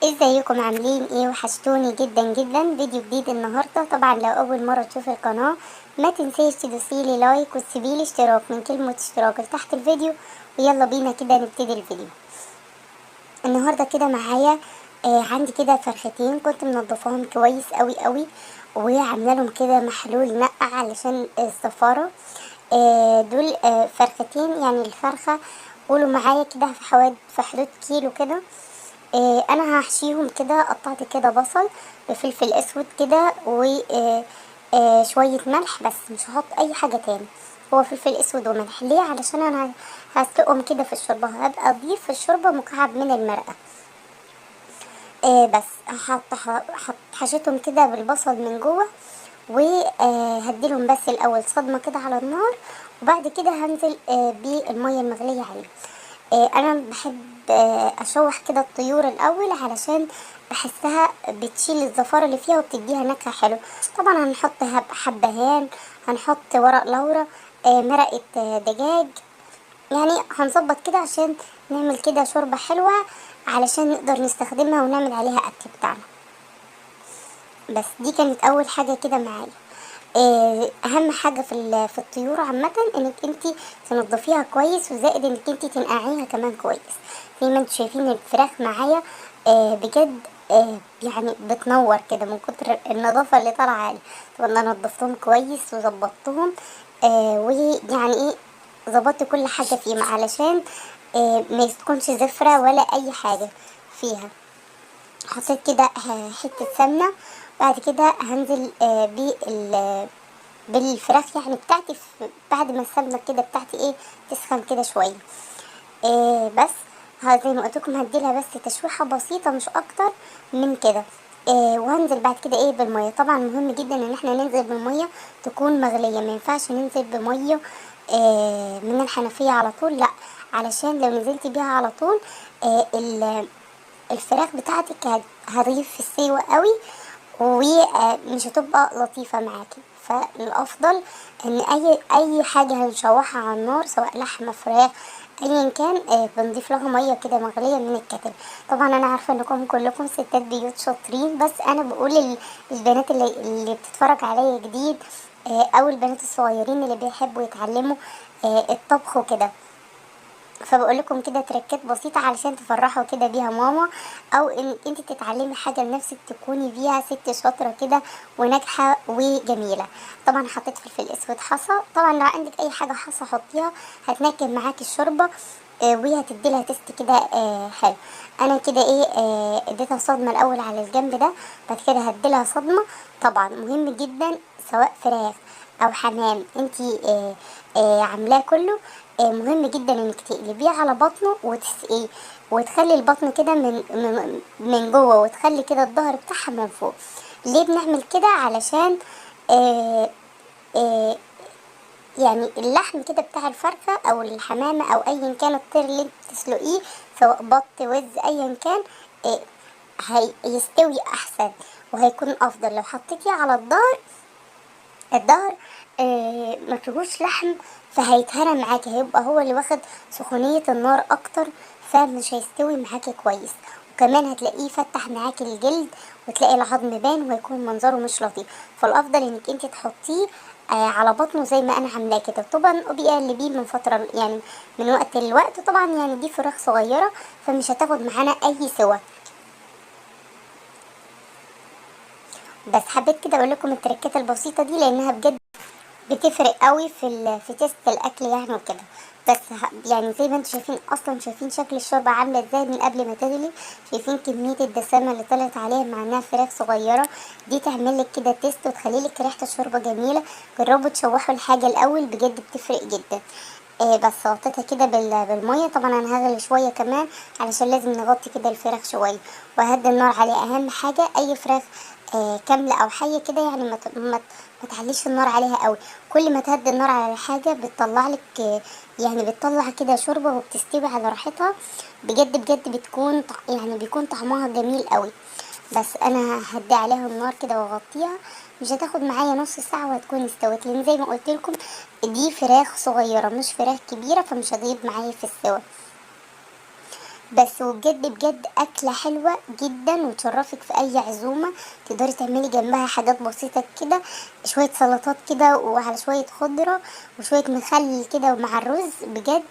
ازيكم عاملين ايه؟ وحشتوني جدا جدا. فيديو جديد النهارده. طبعا لو اول مره تشوفي القناه ما تنسيش تدوسيلي لايك وتسيبيلي اشتراك من كلمه اشتراك تحت الفيديو. ويلا بينا كده نبتدي الفيديو النهارده كده معايا. عندي كده فرختين كنت منضفاهم كويس قوي قوي، وعامله لهم كده محلول نقع علشان الزفاره. دول فرختين، يعني الفرخه قولوا معايا كده في حدود كيلو كده. انا هحشيهم كده. قطعت كده بصل بفلفل اسود كده وشوية ملح، بس مش هحط اي حاجة تاني. هو فلفل اسود وملح ليه؟ علشان انا هسلقهم كده في الشوربة، هبقى اضيف في الشوربة مكعب من المرقة. بس حشيتهم كده بالبصل من جوه، وهديلهم بس الاول صدمة كده على النار، وبعد كده هنزل بالمية المغلية عليهم. انا بحب اشوح كده الطيور الاول، علشان بحسها بتشيل الزفارة اللي فيها وبتديها نكهة حلوة. طبعا هنحط حبهان، هنحط ورق لورا، مرقة دجاج. يعني هنظبط كده عشان نعمل كده شوربة حلوة، علشان نقدر نستخدمها ونعمل عليها اكل بتاعنا. بس دي كانت اول حاجة كده معايا. اهم حاجه في الطيور عامه انك انت تنضفيها كويس، وزائد انك انت تنقعيها كمان كويس. زي ما انتوا شايفين الفراخ معايا بجد يعني بتنور كده من كتر النظافه اللي طالعه عليه. طبعا انا نضفتهم كويس وظبطتهم، ويعني ايه، ظبطت كل حاجه فيهم علشان ما تكونش زفره ولا اي حاجه فيها. حطيت كده حتة سمنة. بعد كده هنزل بالفراخ يعني بتاعتي، بعد ما السمنة كده بتاعتي ايه تسخن كده شوية. بس زي ما قلت لكم هديلها بس تشويحة بسيطة مش اكتر من كده. وهنزل بعد كده ايه بالمية. طبعا مهم جدا ان احنا ننزل بالمية تكون مغلية، ما ينفعش ننزل بمية من الحنفية على طول، لا. علشان لو نزلت بيها على طول الفراخ بتاعتك هتغيب في السوا قوي، ومش هتبقى لطيفة معاكي. فالافضل ان اي حاجة هنشوحها على النار، سواء لحمة فراخ ايا كان، بنضيف لها ميه كده مغليه من الكتل. طبعا انا عارفه انكم كلكم ستات بيوت شاطرين، بس انا بقول للبنات اللي بتتفرج عليا جديد، او البنات الصغيرين اللي بيحبوا يتعلموا الطبخ وكده. فبقول لكم كده تركات بسيطة علشان تفرحوا كده بيها ماما، او ان انت تتعلمي حاجة لنفسك تكوني بيها ست شاطرة كده وناجحة وجميلة. طبعا حطيت فلفل اسود حصى. طبعا لو عندك اي حاجة حصى حطيها، هتنكد معاكي الشوربة وهي هتديلها تست كده حلو. انا كده ايه اديتها صدمة الاول على الجنب ده، بعد كده هديلها صدمة. طبعا مهم جدا سواء فراخ او حمام انتي عاملاه كله، مهم جدا انك تقلبيه على بطنه وتسقيه، وتخلي البطن كده من جوه، وتخلي كده الظهر بتاعها من فوق. ليه بنعمل كده؟ علشان آه آه يعني اللحم كده بتاع الفرخة او الحمامة او ايا كان الطير اللي انت تسلقيه، سواء بط وز ايا كان، آه هيستوي احسن وهيكون افضل لو حطيتيه على الظهر. ما فيهوش لحم، فهيتهرى معاكي، هيبقى هو اللي واخد سخونية النار اكتر، فمش هيستوي معاكي كويس. وكمان هتلاقيه فتح معاكي الجلد، وتلاقي العظم بان، وهيكون منظره مش لطيف. فالافضل انك انت تحطيه على بطنه زي ما انا عاملاه كده. طبعا بيقلبيه من فترة، يعني من وقت لوقت. طبعا يعني دي فراخ صغيرة فمش هتاخد معانا اي سوا. بس حبيت كده اقول لكم التركات البسيطة دي، لانها بجد بتفرق قوي في تيست الاكل يعني وكده. بس يعني زي ما انتم شايفين، اصلا شايفين شكل الشوربه عامله ازاي من قبل ما تغلي. شايفين كميه الدسامه اللي طلعت عليها مع انها فراخ صغيره. دي تعمل لك كده تيست وتخلي لك ريحه الشوربه جميله. جربوا تشوحوا الحاجه الاول، بجد بتفرق جدا. بس غطيتها كده بالميه. طبعا انا هغلي شويه كمان علشان لازم نغطي كده الفراخ شويه، وهدي النار عليها. اهم حاجه اي فراخ كامله او حيه كده، يعني ما تعليش النار عليها قوي. كل ما تهدي النار على الحاجه بتطلع لك يعني بتطلع كده شوربه وبتستوي على راحتها. بجد بجد بتكون يعني بيكون طعمها جميل قوي. بس انا هدي عليها النار كده واغطيها. مش هتاخد معايا نص ساعه وهتكون استوت، لان زي ما قلت لكم دي فراخ صغيره مش فراخ كبيره، فمش هتغيب معايا في السوا. بس وبجد بجد اكله حلوه جدا وتشرفك في اي عزومه. تقدري تعملي جنبها حاجات بسيطه كده، شويه سلطات كده وعلى شويه خضره وشويه مخلل كده ومع الرز. بجد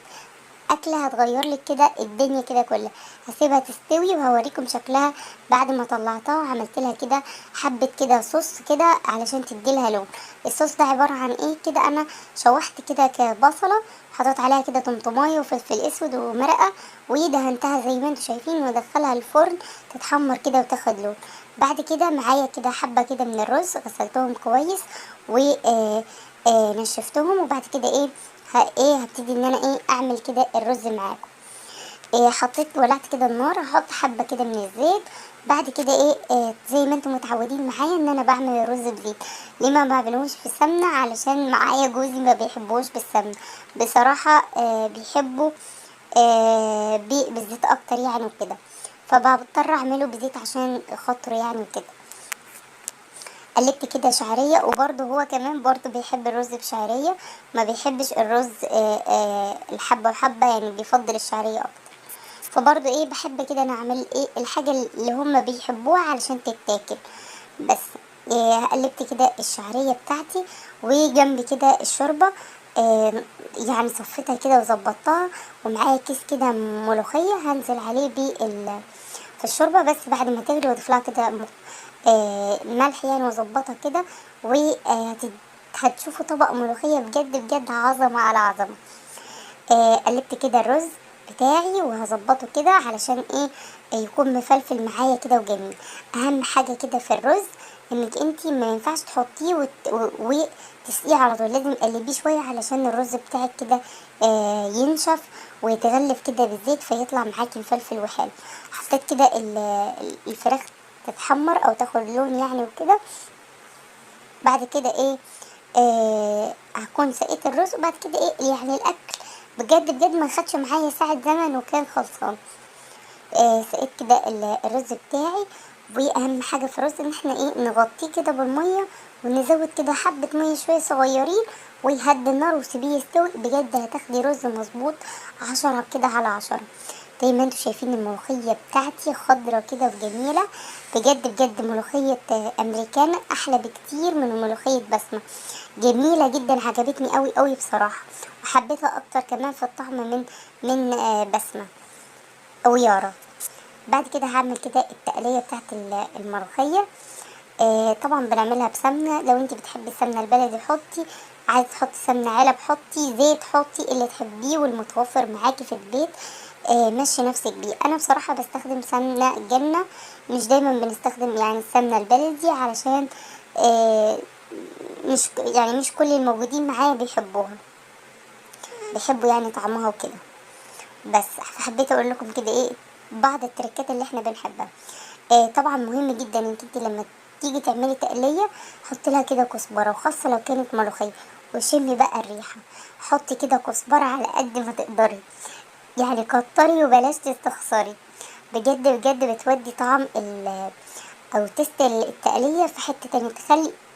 اكله هتغير لك كده الدنيا كده كلها. هسيبها تستوي وهوريكم شكلها بعد ما طلعتها وعملت لها كده حبه كده صوص كده علشان تدي لها لون. الصوص ده عباره عن ايه كده؟ انا شوحت كده كبصله، حطيت عليها كده طماطمايه وفلفل اسود ومرقه، ودهنتها زي ما انتم شايفين وادخلها الفرن تتحمر كده وتاخد لون. بعد كده معايا كده حبه كده من الرز، غسلتهم كويس و نشفتهم. وبعد كده ايه هبتدي ان انا اعمل كده الرز معاكم. حطيت ولعت كده النار، هحط حبه كده من الزيت. بعد كده زي ما انتم متعودين معايا ان انا بعمل الرز بزيت. ليه ما بعملوش في سمنه؟ علشان معايا جوزي ما بيحبوش بالسمنه بصراحه، بيحبوا بالزيت اكتر يعني وكده، فبضطر اعمله بزيت عشان خاطره يعني وكده. قلبت كده شعرية، وبرده هو كمان برده بيحب الرز بشعرية، ما بيحبش الرز الحبة وحبة، يعني بيفضل الشعرية اكتر. فبرضه بحب كده انا اعمل الحاجة اللي هم بيحبوها علشان تتاكل. بس قلبت كده الشعرية بتاعتي، وجنبي كده الشوربة. يعني صفيتها كده وظبطتها، ومعايا كيس كده ملوخية هنزل عليه في الشوربة بس بعد ما تغلي، واضيف لها كده ملح يعني واظبطها كده. وهتشوفوا طبق ملوخية بجد بجد عظمة على عظمة. قلبت كده الرز بتاعي وهظبطه كده علشان يكون مفلفل معايا كده وجميل. اهم حاجة كده في الرز انك انتي ما ينفعش تحطيه وتسقيه على طول، لازم تقلبيه شوية علشان الرز بتاعك كده ينشف ويتغلف كده بالزيت فيطلع معاكي مفلفل وحلو. حطيت كده الفراخ تتحمر او تاخد لون يعني وكده. بعد كده هكون سقيت الرز، وبعد كده يعني الاكل بجد بجد ما خدش معايا ساعة زمن وكان خلصان. سقيت كده الرز بتاعي. واهم حاجة في الرز ان احنا نغطيه كده بالمية، ونزود كده حبة مية شوية صغيرين، ويهدي النار وسيبيه يستوي. بجد هتاخدي رز مظبوط 10 كده على 10. زي ما انتوا شايفين الملوخية بتاعتي خضرة كده وجميلة. بجد بجد ملوخية امريكانا احلى بكتير من ملوخية بسمة. جميلة جدا، عجبتني قوي قوي بصراحة، وحبيتها اكتر كمان في الطعم من بسمة او يارا. بعد كده هعمل كده التقلية بتاعت الملوخية. طبعا بنعملها بسمنة، لو انت بتحبي السمنة البلدي حطي، عايز تحطي سمنة علب حطي، زيت حطي اللي تحبيه والمتوفر معاكي في البيت. مشي نفسك بيه. انا بصراحة بستخدم سمنة جنة، مش دايما بنستخدم يعني السمنة البلدي علشان مش كل الموجودين معايا بيحبوا يعني طعمها وكده. بس فحبيت اقول لكم كده بعض التركات اللي احنا بنحبها. طبعا مهم جدا انك انت لما تيجي تعملي تقليه حطي لها كده كزبره، وخاصه لو كانت ملوخيه، وشمي بقى الريحه. حطي كده كزبره على قد ما تقدري، يعني كتري وبلاش تستخسري. بجد بجد بتودي طعم او تست التقليه في حته تانية،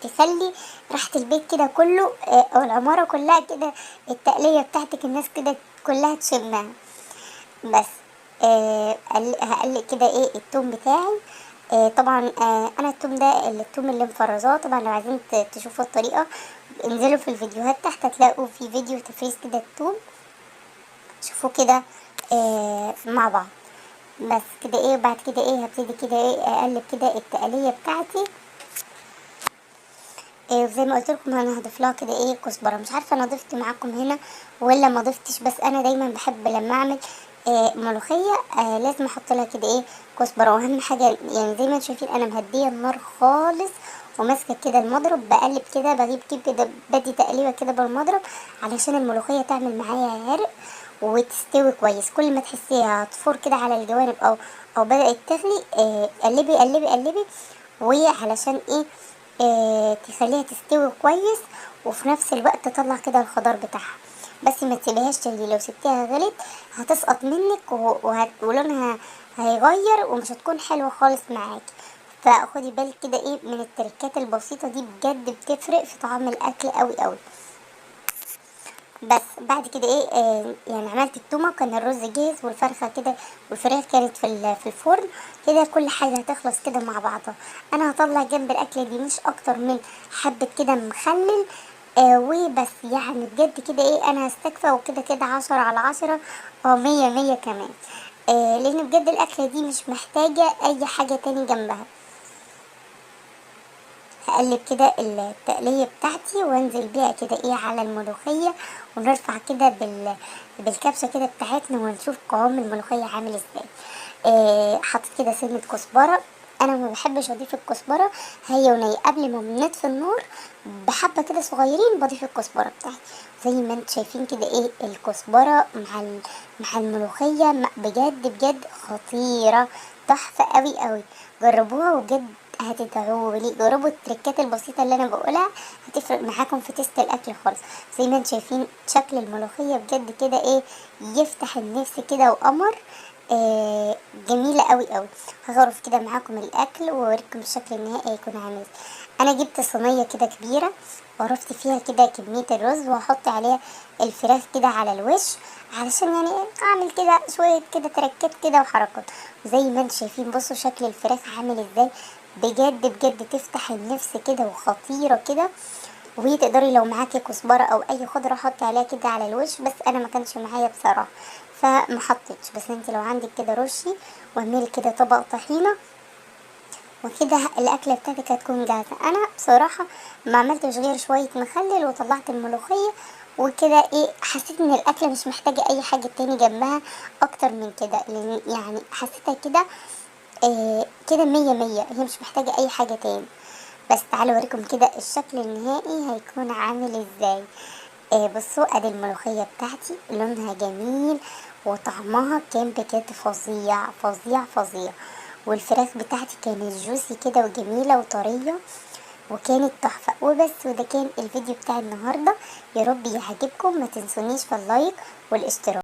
تخلي راحة البيت كده كله او العمارة كلها كده التقلية بتاعتك الناس كده كلها تشمها. بس هقلق كده التوم بتاعي. طبعا انا التوم ده التوم اللي مفرزاه. طبعا لو عايزين تشوفوا الطريقة انزلوا في الفيديوهات تحت، هتلاقوا في فيديو تفريز كده التوم، شوفوا كده مع بعض. بس كده بعد كده هبتدي كده اقلب كده التقلية بتاعتي. زي ما قلت لكم انا هضيف لها كده كزبره. مش عارفه انا ضفت معاكم هنا ولا ما ضفتش، بس انا دايما بحب لما اعمل ملوخيه لازم احط لها كده كزبره. واهم حاجه يعني زي ما انتم شايفين انا مهديه النار خالص وماسكه كده المضرب، بقلب كده بجيب كده بدي تقليبه كده بالمضرب علشان الملوخيه تعمل معايا عرق وتستوي كويس. كل ما تحسيها تفور كده على الجوانب او بدات تغلي قلبي قلبي قلبي، وعلشان تخليها تستوي كويس، وفي نفس الوقت تطلع كده الخضار بتاعها. بس ما تسيبيهاش تغلي، لو سبتيها غلت هتسقط منك ولونها هيغير ومش هتكون حلوة خالص معاكي. فخدي بالك كده من التركات البسيطة دي، بجد بتفرق في طعم الاكل قوي قوي. بس بعد كده ايه يعني عملت التومه وكان الرز جاهز والفرخه كده، والفراخ كانت في الفرن كده. كل حاجه هتخلص كده مع بعضها. انا هطلع جنب الاكله دي مش اكتر من حبه كده مخلل وبس. يعني بجد كده ايه انا هستكفى، وكده كده 10/10 او 100/100 كمان. لان بجد الاكله دي مش محتاجه اي حاجه تاني جنبها. هقلب كده التقلية بتاعتي وانزل بيها كده ايه على الملوخية، ونرفع كده بالكبشة كده بتاعتنا، ونشوف قوام الملوخية عامل ازاي. حطيت كده سنة كزبرة. انا ما بحبش اضيف الكزبرة هي ونية قبل ما بنطفي النار، بحبة كده صغيرين بضيف الكزبرة بتاعتي. زي ما انتم شايفين كده ايه الكزبرة مع الملوخية بجد بجد خطيرة، تحفة قوي قوي. جربوها وبجد هتدعولي. جربوا التريكات البسيطة اللي انا بقولها، هتفرق معاكم في تيست الاكل خالص. زي ما انتم شايفين شكل الملوخية بجد كده ايه يفتح النفس كده وقمر. جميلة قوي قوي. هغرف كده معاكم الاكل واوريكم الشكل النهائي هيكون عامل. انا جبت صينية كده كبيرة وعرفت فيها كده كمية الرز، وهحط عليها الفراخ كده على الوش، علشان يعني اعمل كده شوية كده تركات كده وحركات. زي ما انتم شايفين بصوا شكل الفراخ عامل ازاي، بجد بجد تفتح النفس كده وخطيرة كده. وهي تقدري لو معاكي كزبرة او اي خضرة حطي عليها كده على الوش، بس انا ما كانش معايا بصراحة فما حطيتش. بس انت لو عندك كده رشي واعملي كده طبق طحينة، وكده الاكله بتاعتك هتكون جاهزه. انا بصراحه ما عملتش غير شويه مخلل وطلعت الملوخيه وكده ايه. حسيت ان الاكله مش محتاجه اي حاجه تاني جنبها اكتر من كده، لان يعني حسيتها كده كده 100/100. هي مش محتاجه اي حاجه تاني. بس تعالوا اوريكم كده الشكل النهائي هيكون عامل ازاي. بصوا ادي الملوخيه بتاعتي لونها جميل وطعمها كان بجد فظيع فظيع فظيع. والفراخ بتاعتي كانت جوسي كده وجميله وطريه وكانت تحفه. وبس، وده كان الفيديو بتاع النهارده. يا رب يعجبكم. ما تنسونيش في اللايك والاشتراك.